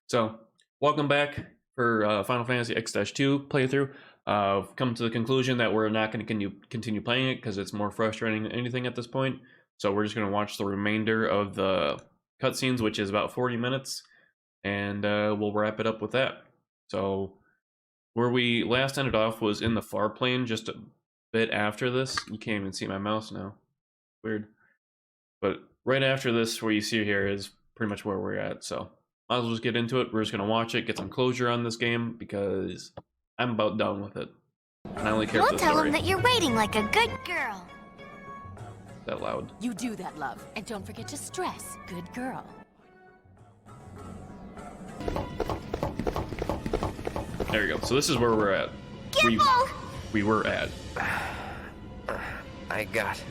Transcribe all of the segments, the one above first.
So, welcome back for Final Fantasy X-2 playthrough. I've come to the conclusion that we're not going to continue playing it because it's more frustrating than anything at this point. So we're just going to watch the remainder of the cutscenes, which is about 40 minutes, and we'll wrap it up with that. So, where we last ended off was in the far plane, just a bit after this. You can't even see my mouse now. Weird. But right after this, where you see here, is pretty much where we're at, so might as well just get into it. We're just going to watch it, get some closure on this game, because I'm about done with it. And I only care for the story. We'll tell him that you're waiting like a good girl. That loud. You do that, love. And don't forget to stress, good girl. There you go. So this is where we're at. We were at. I got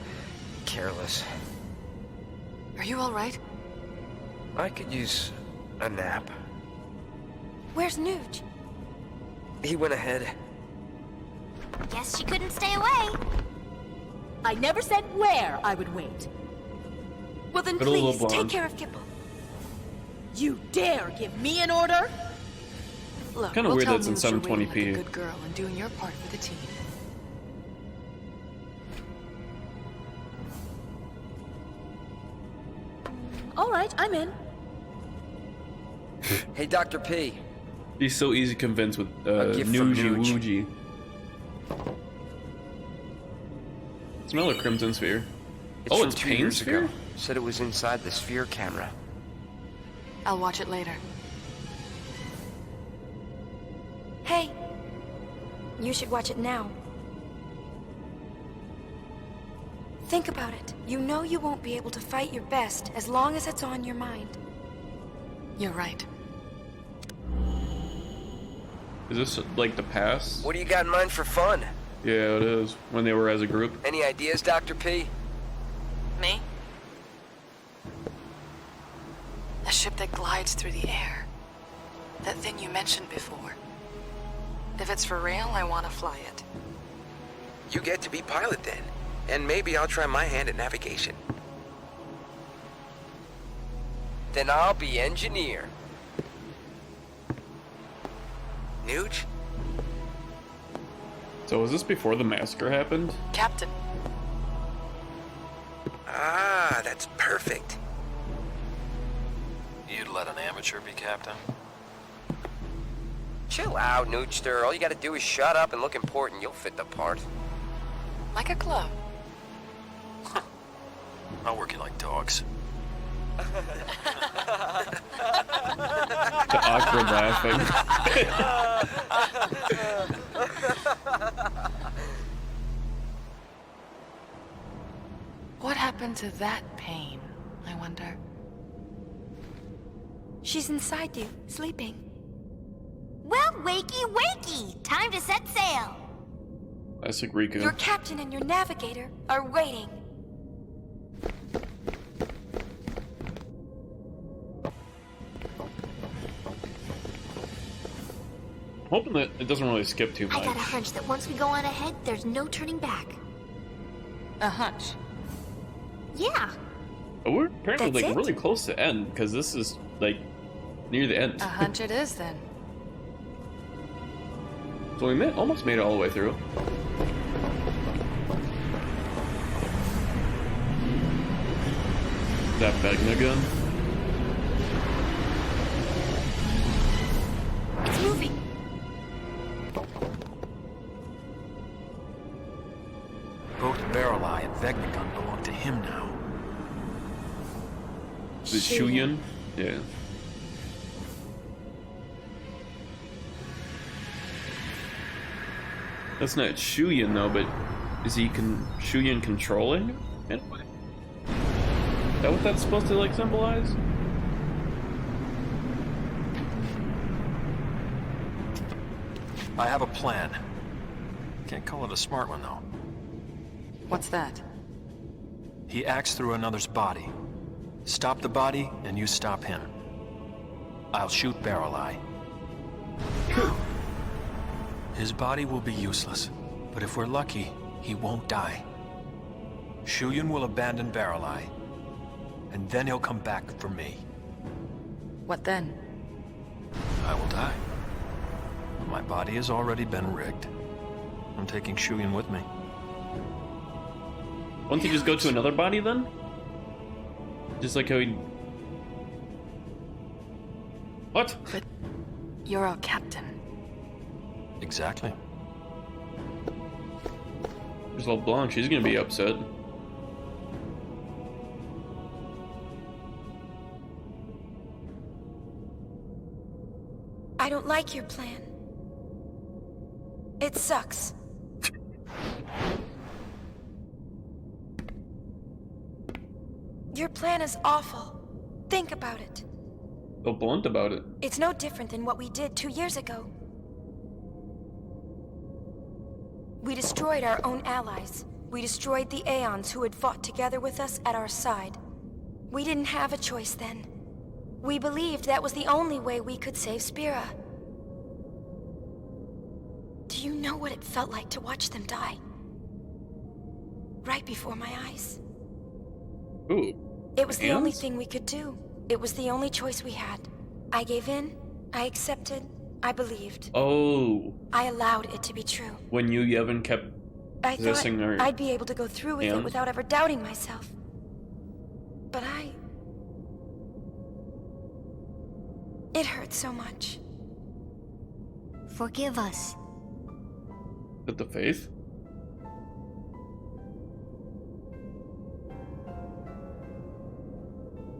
careless. Are you all right? I could use a nap. Where's Nuge? He went ahead. Guess she couldn't stay away. I never said where I would wait. Well then Little please, blonde. take care of Kipple. You dare give me an order? Look, Kinda we'll weird tell that it's in Nuge you're waiting 720p. like a good girl and doing your part for the team. All right, I'm in. Hey, Dr. P. He's so easy to convince with gift from Nuji Nuge. Wooji. Smell a crimson sphere. It's from It's 2 Pain years Sphere? ago. Said it was inside the sphere camera. I'll watch it later. Hey, you should watch it now. Think about it. You know you won't be able to fight your best as long as it's on your mind. You're right. Is this like the past? What do you got in mind for fun? Yeah, it is. When they were as a group. Any ideas, Dr. P? Me? A ship that glides through the air. That thing you mentioned before. If it's for real, I want to fly it. You get to be pilot then, and maybe I'll try my hand at navigation. Then I'll be engineer. Nuge? So was this before the massacre happened? Captain, Ah, that's perfect. You'd let an amateur be captain? Chill out, Noogster. All you gotta do is shut up and look important. You'll fit the part. like a glove. I'll work you like dogs. The awkward laughing. What happened to that pain, I wonder? She's inside you, sleeping. Well, wakey, wakey! Time to set sail! Classic Riku. Your captain and your navigator are waiting. Hoping that it doesn't really skip too I much. got a hunch that once we go on ahead, there's no turning back. A hunch. Yeah, But we're apparently That's like it? really close to end, because this is like near the end. A hunch it is then. So we almost made it all the way through. That Vegna gun? it's moving. Both Barrel Eye and Vegnagun belong to him now. Is it Shuyan? Yeah. That's not Shuyan though, but is he Shuyan controlling it? Is that what that's supposed to like symbolize? I have a plan. Can't call it a smart one, though. What's that? He acts through another's body. Stop the body, and you stop him. I'll shoot Barrel Eye. His body will be useless, but if we're lucky, he won't die. Shuyan will abandon Barrel Eye, and then he'll come back for me. What then? I will die. My body has already been rigged. I'm taking Shuyin with me. Why don't you just go to another body then? Just like how he... What? But you're our captain. Exactly. There's LeBlanc, she's gonna be upset. I don't like your plan. It sucks. Your plan is awful. Think about it. Go blunt about it. It's no different than what we did 2 years ago. We destroyed our own allies. We destroyed the Aeons who had fought together with us at our side. We didn't have a choice then. We believed that was the only way we could save Spira. Do you know what it felt like to watch them die? Right before my eyes. Ooh. It was the only Hands? thing we could do. It was the only choice we had. I gave in, I accepted, I believed. Oh. I allowed it to be true. When Yu Yevon kept I thought possessing her I'd be able to go through with it hands? without ever doubting myself. But it hurt so much. Forgive us. with the faith.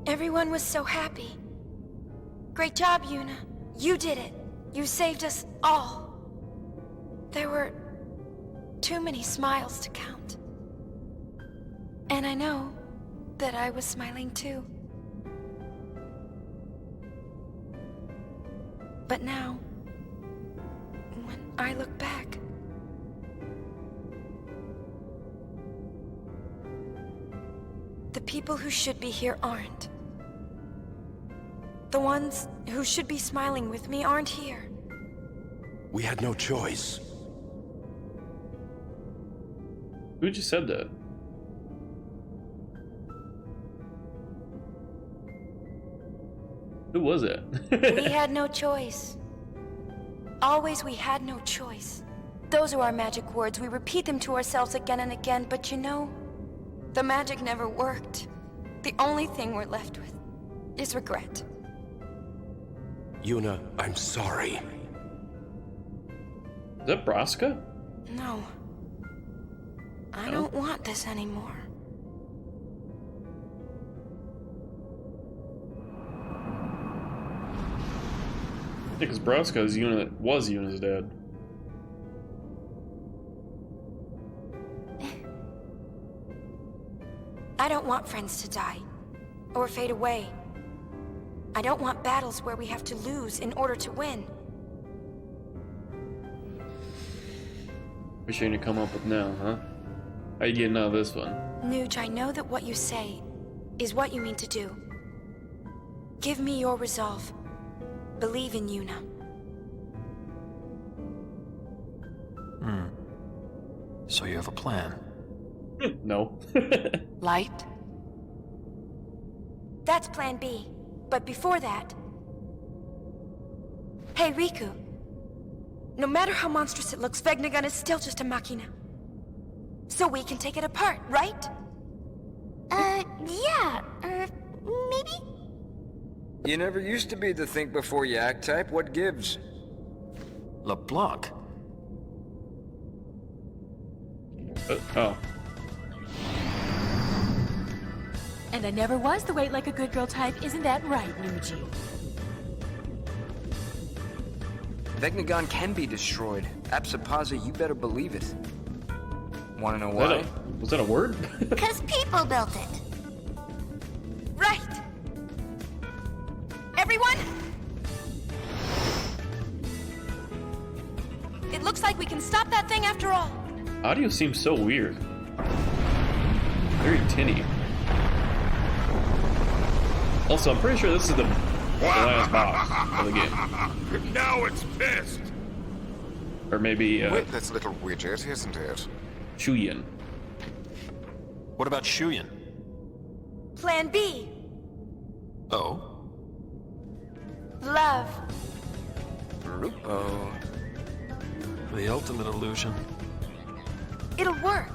Everyone was so happy. Great job, Yuna. You did it. You saved us all. There were too many smiles to count. And I know that I was smiling too. But now, when I look back, the people who should be here aren't. The ones who should be smiling with me aren't here. We had no choice. Who just said that? Who was it? We had no choice. Always we had no choice. Those are our magic words. We repeat them to ourselves again and again, but you know, the magic never worked. The only thing we're left with is regret. Yuna, I'm sorry. Is that Braska? No. I No? don't want this anymore. Yeah, because Braska was Yuna's dad. I don't want friends to die, or fade away. I don't want battles where we have to lose in order to win. What you gonna come up with now, huh? How you getting out of this one? Nuge, I know that what you say is what you mean to do. Give me your resolve. Believe in Yuna. So you have a plan. No. Light? That's plan B. But before that... Hey, Riku. No matter how monstrous it looks, Vegnagun is still just a machina. So we can take it apart, right? Yeah, maybe? You never used to be the think before you act type. What gives? LeBlanc. Oh. And I never was the wait like a good girl type, isn't that right, Nuji? Vegnagon can be destroyed. Apsapaza, you better believe it. Wanna know why? Was that a word? Because people built it. Right! Everyone? It looks like we can stop that thing after all. Audio seems so weird. Very tinny. Also, I'm pretty sure this is the last boss of the game. Now it's pissed. Or maybe, Witless little widget, isn't it? Shuyin. What about Shuyin? Plan B. Oh? Love. Naruto. The ultimate illusion. It'll work.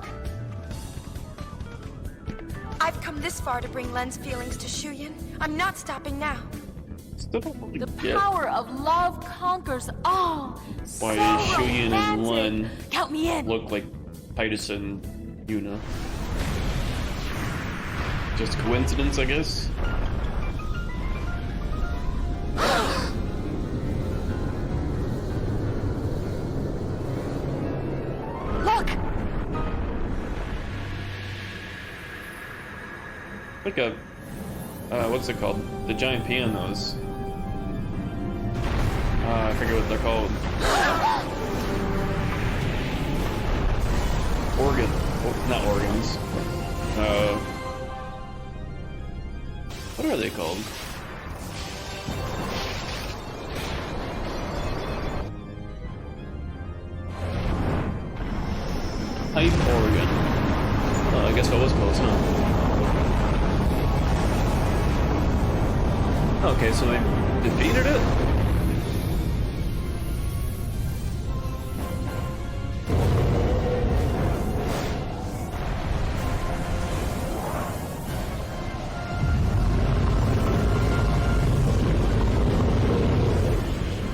I've come this far to bring Len's feelings to Shuyin. I'm not stopping now. Still don't really The get power of love conquers all. why So Shuyin and romantic. Len Count me in. look like Tidus and Yuna. Just coincidence, I guess. Look! Like a what's it called? The giant pianos. I forget what they're called. Organ. Oh, not organs. What are they called? Pipe organ. Oh, I guess that was close, huh? Okay, so they defeated it?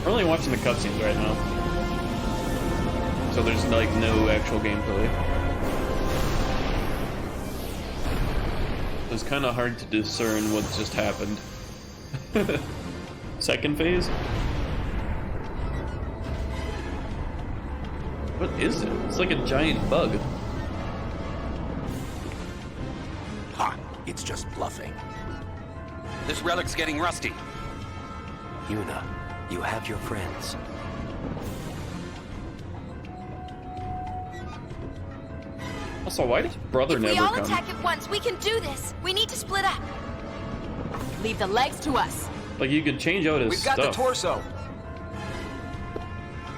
We're only watching the cutscenes right now. So there's like no actual gameplay. It's kind of hard to discern what just happened. Second phase? What is it? It's like a giant bug. Ha! It's just bluffing. This relic's getting rusty. Yuna, you have your friends. Also, why does brother If never we all come? attack at once, we can do this. We need to split up. Leave the legs to us. Like, you could change out his We've got stuff. the torso.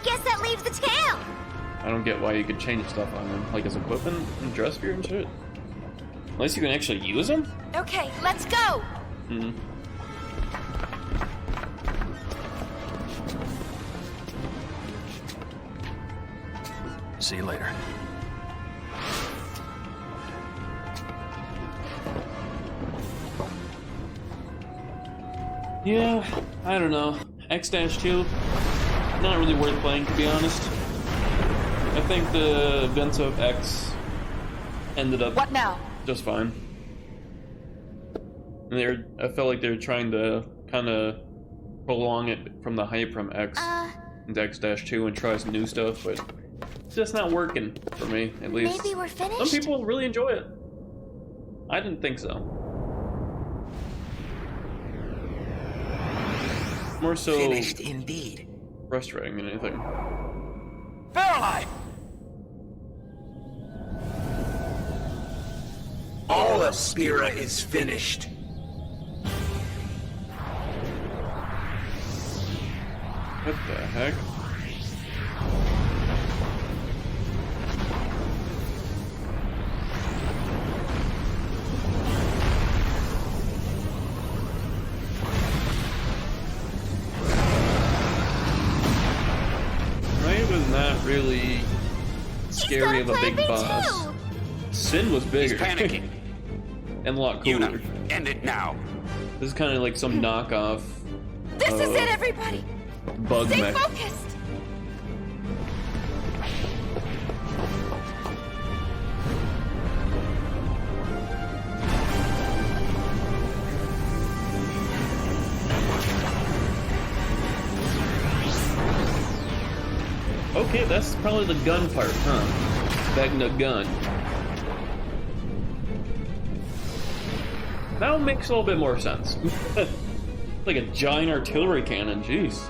Guess that leaves the tail. I don't get why you could change stuff on him. Like his equipment and dress gear and shit. Unless you can actually use them? Okay, let's go. Hmm. See you later. Yeah, I don't know. X-2, not really worth playing, to be honest. I think the events of X ended up What now? just fine. And I felt like they were trying to kind of prolong it from the hype from X into X-2 and try some new stuff, but it's just not working for me, at least. Maybe we're finished? Some people really enjoy it. I didn't think so. More so Finished indeed. frustrating than anything. Fairlight! All of Spira is finished. What the heck? Not really scary of a big boss. Too. Sin was bigger. He's panicking. And a lot cooler. Yuna, end it now. This is kind of like some knockoff. This is it, everybody. Bug Stay mech. focused. Okay, that's probably the gun part, huh? Vecna gun. That makes a little bit more sense. Like a giant artillery cannon, jeez.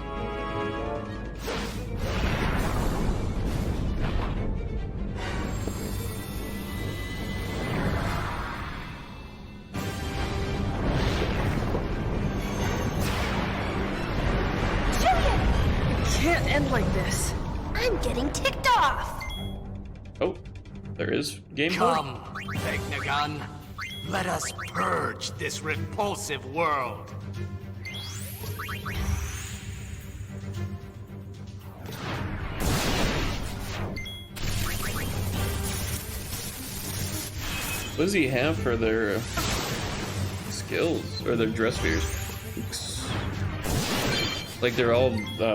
It can't end like this. I'm getting ticked off. Oh, there is game mode. Come, Vecnagon. Let us purge this repulsive world. What does he have for their skills or their dress spheres? Like they're all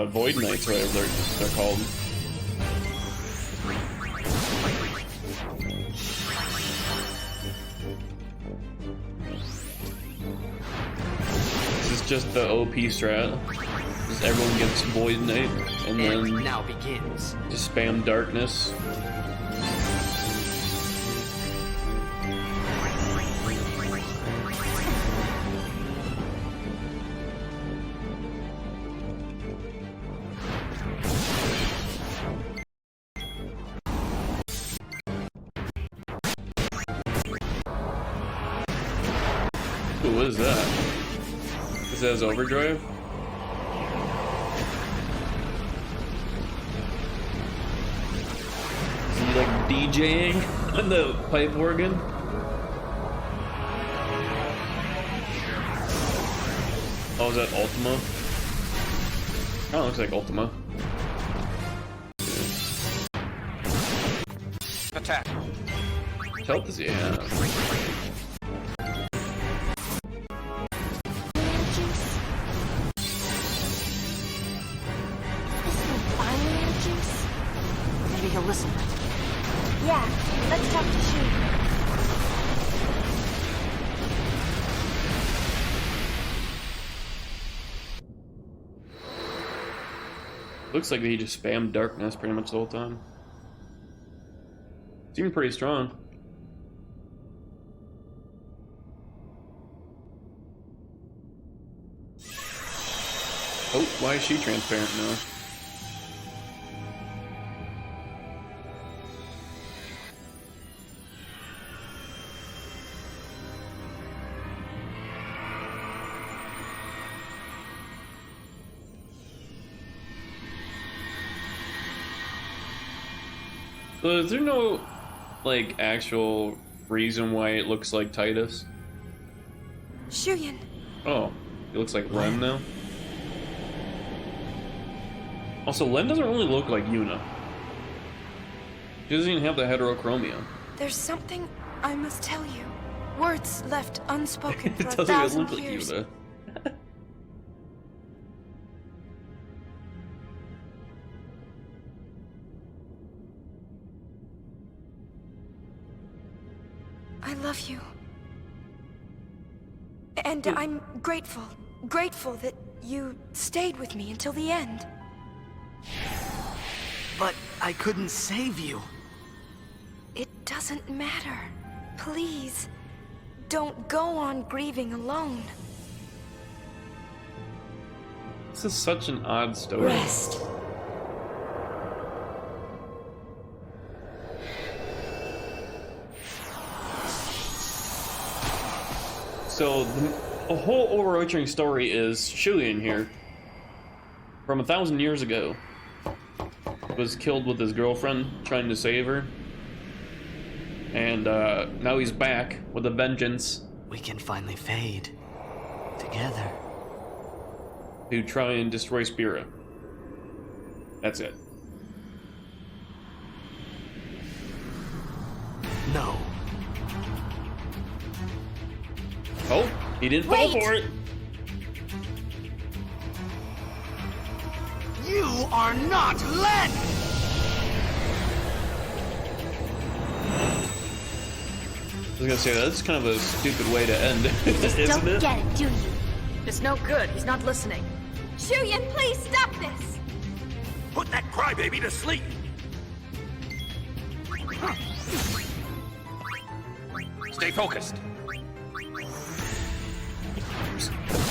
Void Knights, or whatever they're called. This is just the OP strat. Just everyone gets Void Knight, and then now begins. Just spam darkness. Ooh, what is that? Is that his overdrive? Is he like DJing on the pipe organ? Oh, is that Ultima? Oh, looks like Ultima. Attack. What health does he have? Maybe he'll listen. Yeah, let's talk to Shu. Looks like he just spammed darkness pretty much the whole time. Seemed pretty strong. Oh, why is she transparent now? So is there no, like, actual reason why it looks like Tidus? Shuyin. Oh, it looks like Len now? Also, Len doesn't really look like Yuna. She doesn't even have the heterochromia. There's something I must tell you. Words left unspoken for It a doesn't even thousand look like years. Yuna. I love you. And I'm grateful that you stayed with me until the end. But I couldn't save you. It doesn't matter. Please, don't go on grieving alone. This is such an odd story. Rest. So, the whole overarching story is Shuyin here, from 1,000 years ago, was killed with his girlfriend, trying to save her. And now he's back with a vengeance. We can finally fade together. To try and destroy Spira. That's it. No. Oh, he didn't fall for it. You are not Len! I was gonna say, that's kind of a stupid way to end, Just isn't don't it? get it, do you? It's no good. He's not listening. Shuyin, please stop this! Put that crybaby to sleep! Stay focused.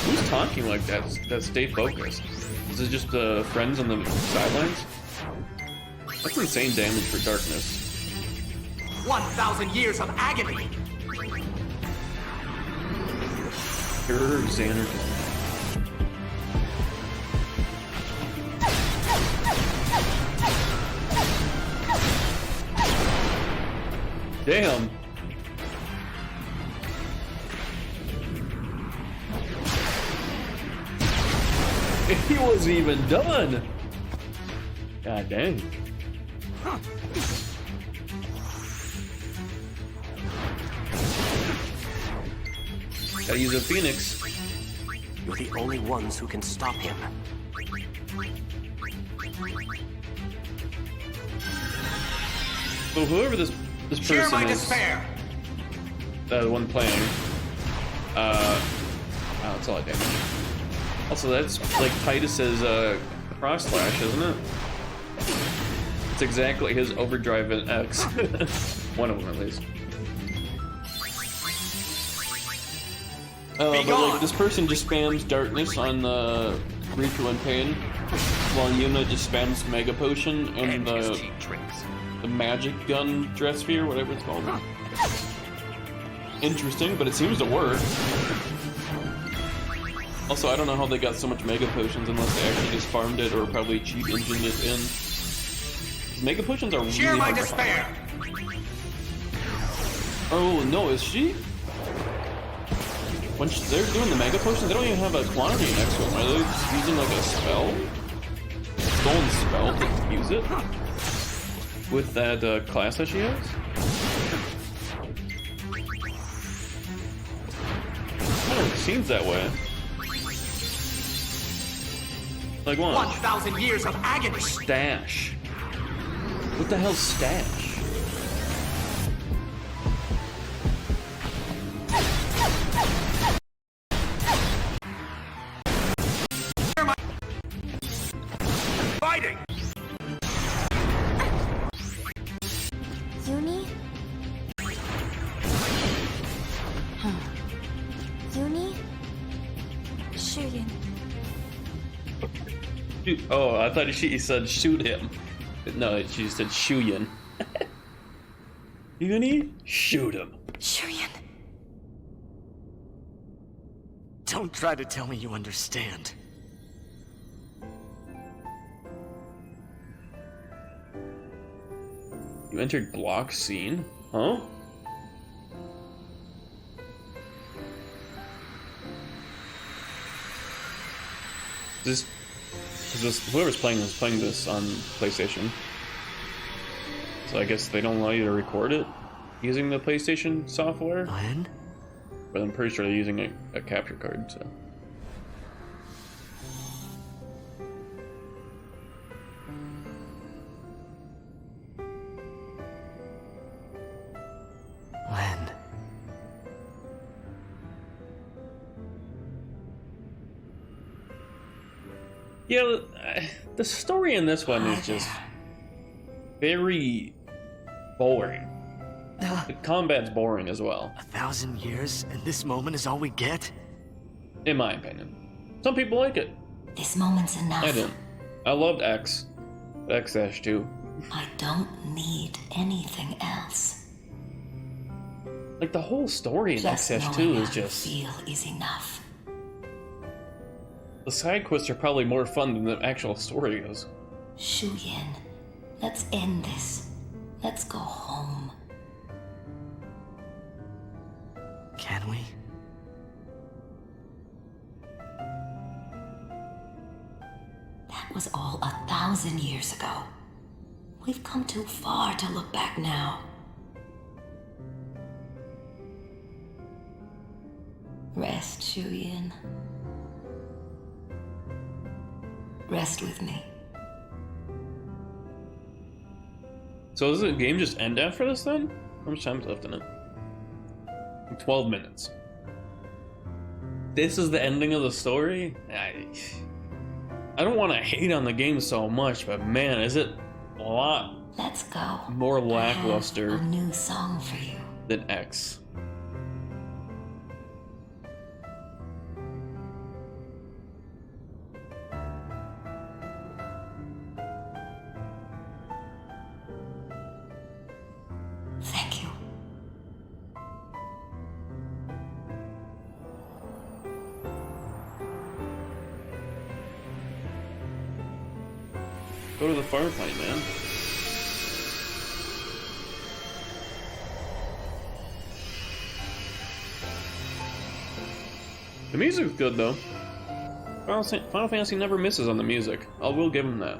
Who's talking like that? That stay focused. Is it just the friends on the sidelines? That's insane damage for darkness. 1,000 years of agony! Pure Xander. Damn. He wasn't even done. God dang. Gotta use a Phoenix. You're the only ones who can stop him. So whoever this Share person my is, despair. the one playing, oh, that's all I damage. Also, that's like Tidus's cross slash, isn't it? It's exactly his overdrive in X. One of them, at least. But like, this person just spams darkness on Riku and Pain, while Yuna just spams Mega Potion and the magic gun dress sphere, whatever it's called. Interesting, but it seems to work. Also, I don't know how they got so much Mega Potions unless they actually just farmed it or probably cheat engined it in. Mega Potions are really hard to find. Oh no, is she? When they're doing the Mega Potions, they don't even have a quantity next to them. Are they just using like a spell? Golden spell to use it? With that class that she has? Oh, it seems that way. Like what? 1,000 years of agony. Stash. What the hell's stash? Fighting! Yuni? Yuni? Shuyin. Oh, I thought she said shoot him. No, she said Shuyin. Yuni? Shoot him. Shuyin. Don't try to tell me you understand. You entered block scene? Huh? Whoever's playing this on PlayStation. So I guess they don't allow you to record it using the PlayStation software. When? But I'm pretty sure they're using a capture card, so. When? Yeah, the story in this one is just very boring. The combat's boring as well. 1,000 years, and this moment is all we get? In my opinion. Some people like it. This moment's enough. I didn't. I loved X-2. I don't need anything else. Like, the whole story in X-2 is just... feel is enough. The side quests are probably more fun than the actual story is. Shuyin, let's end this. Let's go home. Can we? That was all 1,000 years ago. We've come too far to look back now. Rest, Shuyin. Rest with me. So does the game just end after this then? How much time's left in it? 12 minutes. This is the ending of the story? I don't want to hate on the game so much, but man, is it a lot Let's go. more lackluster I have a new song for you. than X. Thank you. Go to the firefight, man. The music's good though. Final Fantasy never misses on the music. I will give them that.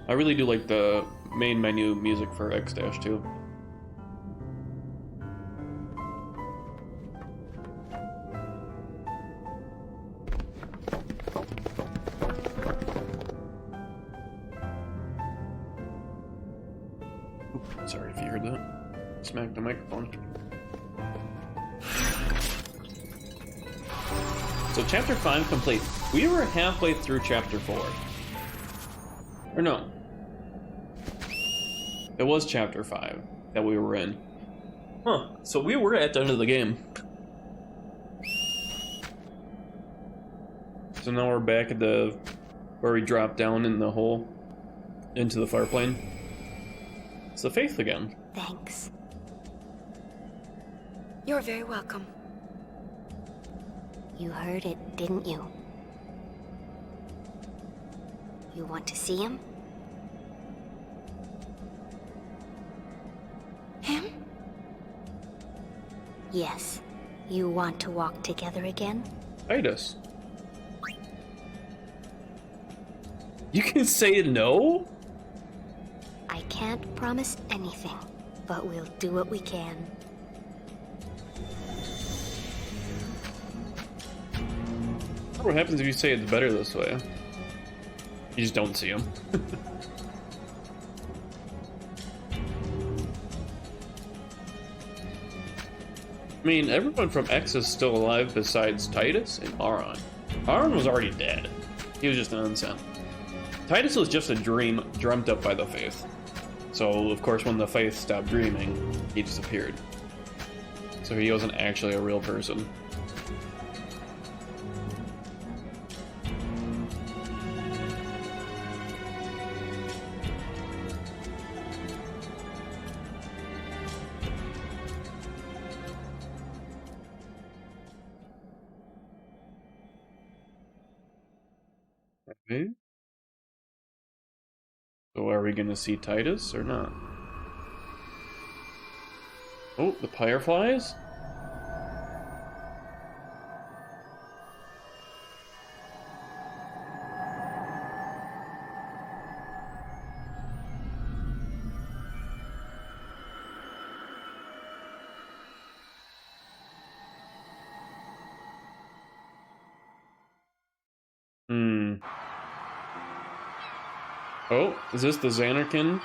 I really do like the main menu music for X-2. heard that. Smack the microphone. So chapter 5 complete. We were halfway through chapter 4. Or no. It was chapter 5 that we were in. Huh. So we were at the end of the game. So now we're back at the... where we dropped down in the hole. Into the fire plane. It's the Faith again. Thanks. You're very welcome. You heard it, didn't you? You want to see him? Him? Yes. You want to walk together again? Tidus. You can say no? I can't promise anything, but we'll do what we can. What happens if you say it's better this way? You just don't see him. I mean, everyone from X is still alive besides Tidus and Aron. Aron was already dead. He was just an unsent. Tidus was just a dream dreamt up by the Faith. So, of course, when the Faith stopped dreaming, he disappeared. So he wasn't actually a real person. Okay. So are we gonna see Tidus or not? Oh, the fireflies? Oh, is this the Xanarkand?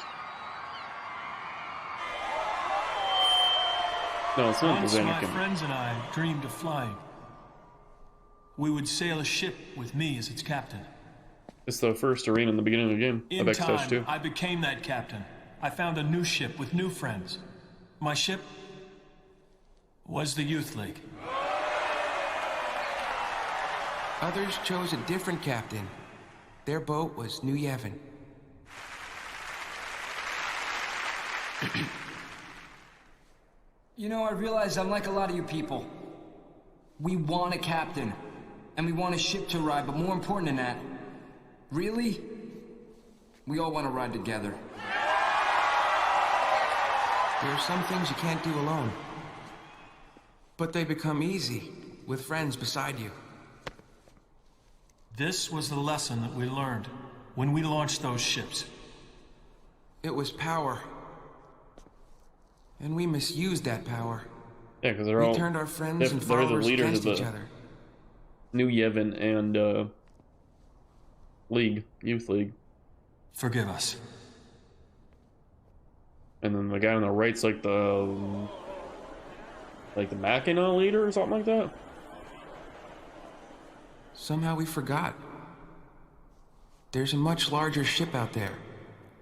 No, it's not the Once my Xanarkand. friends and I dreamed of flying. We would sail a ship with me as its captain. It's the first arena in the beginning of the game In of X-2. time, I became that captain. I found a new ship with new friends. My ship was the Youth League. Others chose a different captain. Their boat was Yu Yevon. You know, I realize I'm like a lot of you people. We want a captain, and we want a ship to ride, but more important than that, really, we all want to ride together. There are some things you can't do alone. But they become easy with friends beside you. This was the lesson that we learned when we launched those ships. It was power. And we misused that power. Yeah, because they're all... We turned our friends and they're the followers leaders against of each the other. New Yevon and League, Youth League. Forgive us. And then the guy on the right's like the Machina leader or something like that. Somehow we forgot. There's a much larger ship out there.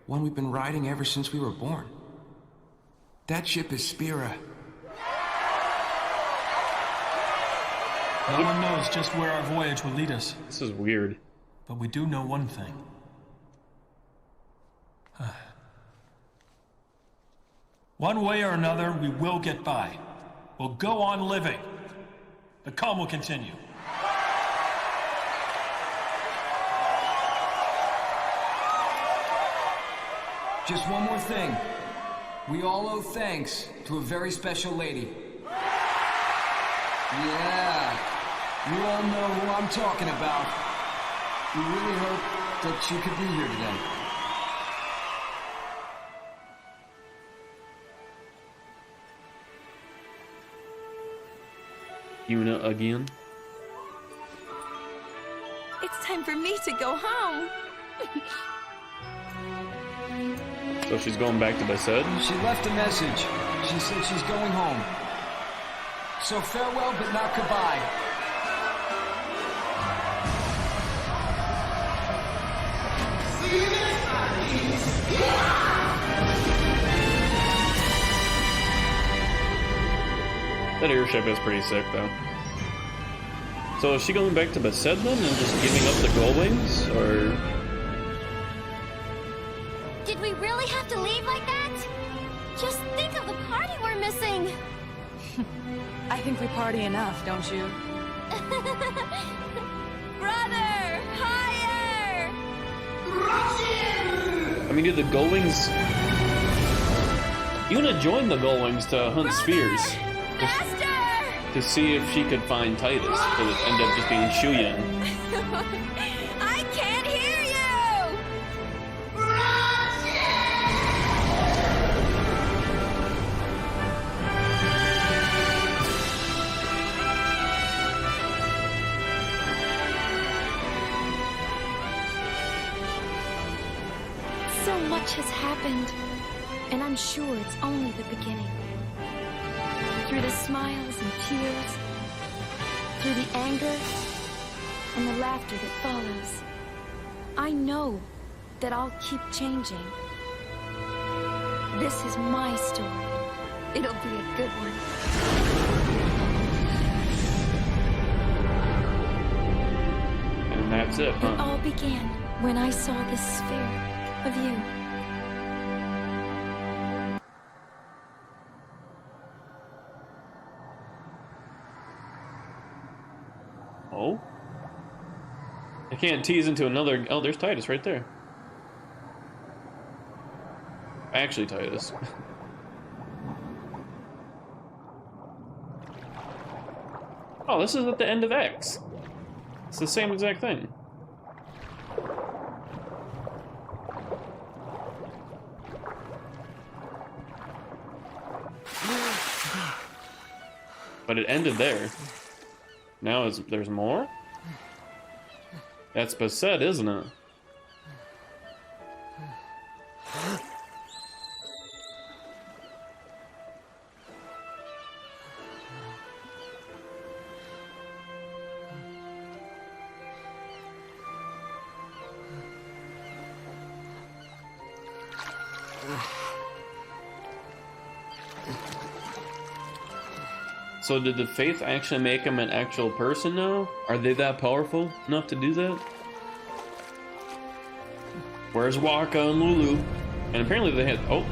One we've been riding ever since we were born. That ship is Spira. No one knows just where our voyage will lead us. This is weird. But we do know one thing. One way or another, we will get by. We'll go on living. The calm will continue. Just one more thing. We all owe thanks to a very special lady. Yeah, you all know who I'm talking about. We really hope that she could be here today. Yuna again. It's time for me to go home. So she's going back to Based? She left a message. She said she's going home. So farewell, but not goodbye. That airship is pretty sick, though. So is she going back to Based then and just giving up the Gull Wings, or...? Did we really have to leave like that? Just think of the party we're missing. I think we party enough, don't you? Brother, higher! I mean, did the Gull Wings... Yuna joined the Gull Wings to hunt spheres. To see if she could find Tidus, but it ended up just being Shuyan. I can't hear you! So much has happened, and I'm sure it's only the beginning. Through the smiles and tears, through the anger and the laughter that follows, I know that I'll keep changing. This is my story. It'll be a good one. And that's it, huh? It all began when I saw this sphere of you. Oh? I can't tease into another... Oh, there's Tidus right there. Actually, Tidus. Oh, this is at the end of X. It's the same exact thing. But it ended there. Now there's more? That's Based, isn't it? So did the Faith actually make him an actual person now? Are they that powerful enough to do that? Where's Waka and Lulu? And apparently they had... Oh.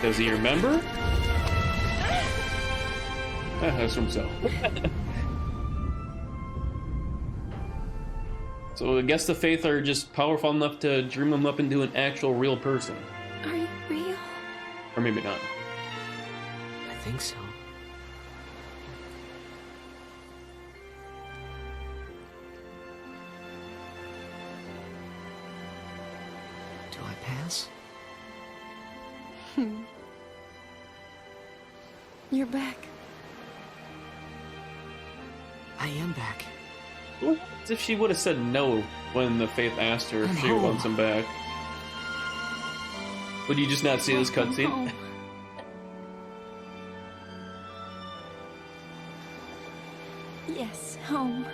Does he remember? That's himself. So I guess the Faith are just powerful enough to dream him up into an actual real person. Are you real? Or maybe not. I think so. Do I pass? You're back. I am back. Well, as if she would have said no when the Faith asked her if she wants him back. Would you just not see this cutscene? Yes, home.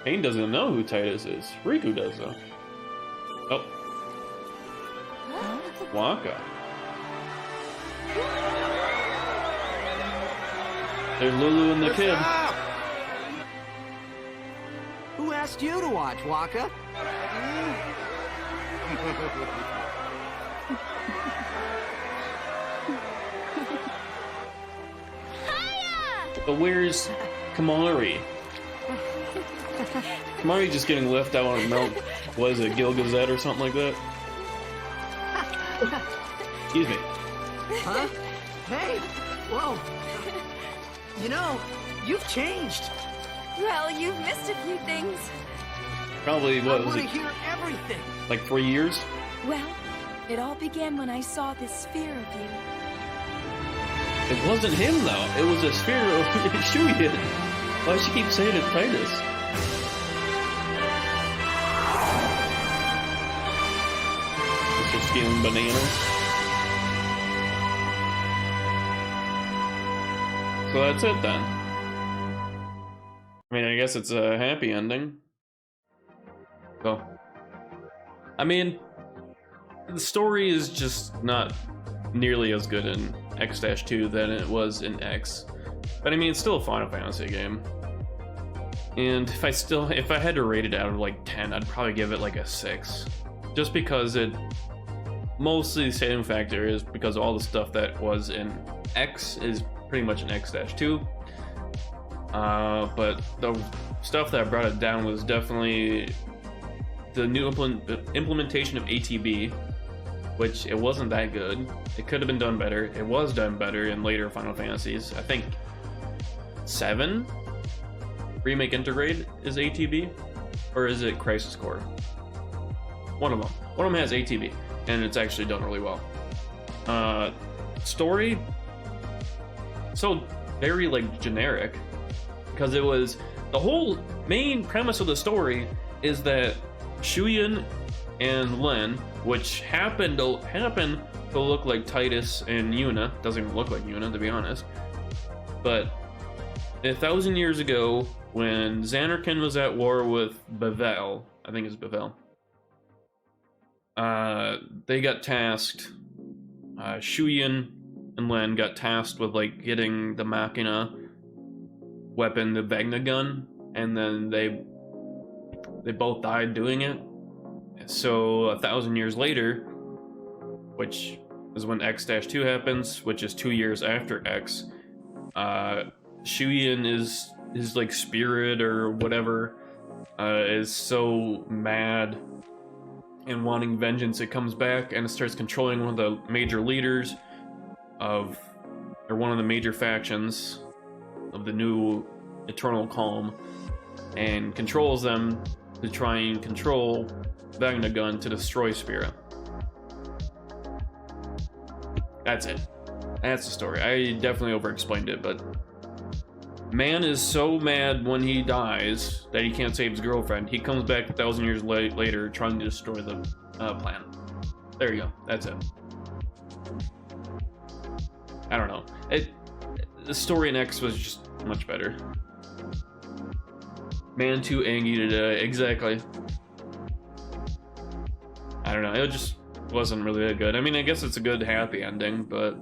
Pain doesn't know who Tidus is. Riku does, though. Oh. Waka. There's Lulu and the kid. Who asked you to watch, Waka? But where's Kamari? Kamari just getting left out on milk. What is it, Gilgazette or something like that? Excuse me. Huh? Hey, Whoa. You know, you've changed. Well, you've missed a few things. Probably, I what was want to it, hear everything. like 3 years? Well, it all began when I saw this sphere of you. It wasn't him, though. It was a sphere of Shuyin. Why does she keep saying it's Tidus? Mr. Stealing Bananas. So that's it, then. I mean, I guess it's a happy ending. So, I mean, the story is just not nearly as good in X-2 than it was in X. But I mean, it's still a Final Fantasy game. And if I had to rate it out of like 10, I'd probably give it like a 6. Just because mostly the saving factor is because all the stuff that was in X is pretty much in X-2. But the stuff that brought it down was definitely the new implementation of ATB, which it wasn't that good. It could have been done better. It was done better in later Final Fantasies. I think 7 Remake Integrate is ATB, or is it Crisis Core? One of them. One of them has ATB, and it's actually done really well. Story, so very like generic, because it was the whole main premise of the story is that Shuyin and Len, which happened to look like Tidus and Yuna, doesn't even look like Yuna to be honest, but 1,000 years ago when Xanarkand was at war with Bavel, I think it's Bavel, they got tasked, Shuyin and Len got tasked with like getting the Machina weapon, the Vegna gun, and then they both died doing it. So 1,000 years later, which is when X-2 happens, which is 2 years after X, Shuyin is his like spirit or whatever is so mad and wanting vengeance, it comes back and it starts controlling one of the major leaders of, or one of the major factions of the new Eternal Calm, and controls them to try and control Vegna Gun to destroy Spirit. That's it. That's the story. I definitely over-explained it, but man is so mad when he dies that he can't save his girlfriend. He comes back 1,000 years later trying to destroy the planet. There you go. That's it. I don't know. The story in X was just much better. Man too angry to die. Exactly. I don't know. It just wasn't really that good. I mean, I guess it's a good happy ending, but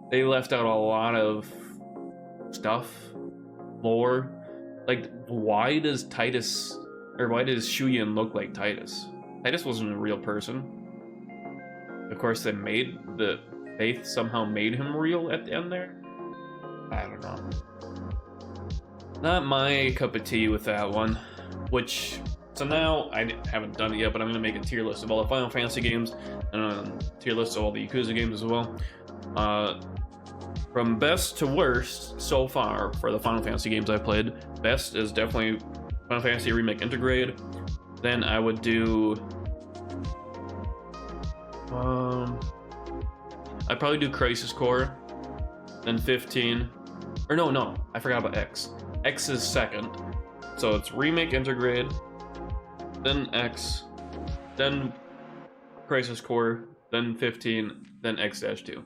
they left out a lot of stuff, lore. Like, why does Shuyin look like Tidus? Tidus wasn't a real person. Of course, the faith somehow made him real at the end there. I don't know. Not my cup of tea with that one. So now, I haven't done it yet, but I'm going to make a tier list of all the Final Fantasy games, and a tier list of all the Yakuza games as well. From best to worst so far for the Final Fantasy games I've played, best is definitely Final Fantasy Remake Integrate. Then I would do... I'd probably do Crisis Core. Then 15. Or no, I forgot about X. X is second. So it's Remake Integrate, then X, then Crisis Core, then 15, then X-2.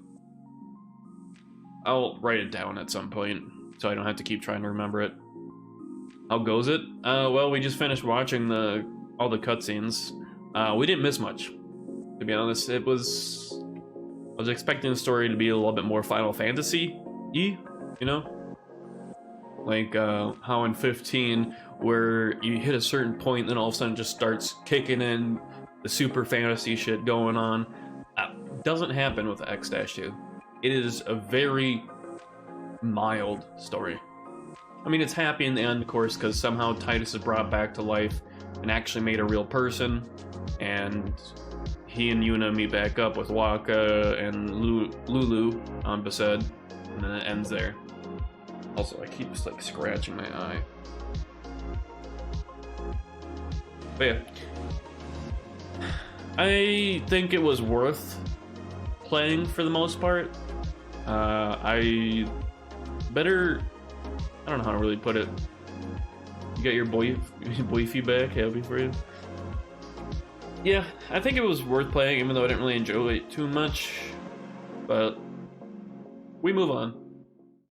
I'll write it down at some point, so I don't have to keep trying to remember it. How goes it? Well, we just finished watching all the cutscenes. We didn't miss much, to be honest. I was expecting the story to be a little bit more Final Fantasy-y, you know? Like how in 15, where you hit a certain point, then all of a sudden it just starts kicking in the super fantasy shit going on. Doesn't happen with X-2. It is a very mild story. I mean, it's happy in the end, of course, because somehow Tidus is brought back to life and actually made a real person, and he and Yuna meet back up with Waka and Lulu on Besaid. and then it ends there. Also, I keep just like scratching my eye. But yeah, I think it was worth playing for the most part. I don't know how to really put it. You got your boy feedback, happy for you. Yeah, I think it was worth playing, even though I didn't really enjoy it too much. But we move on.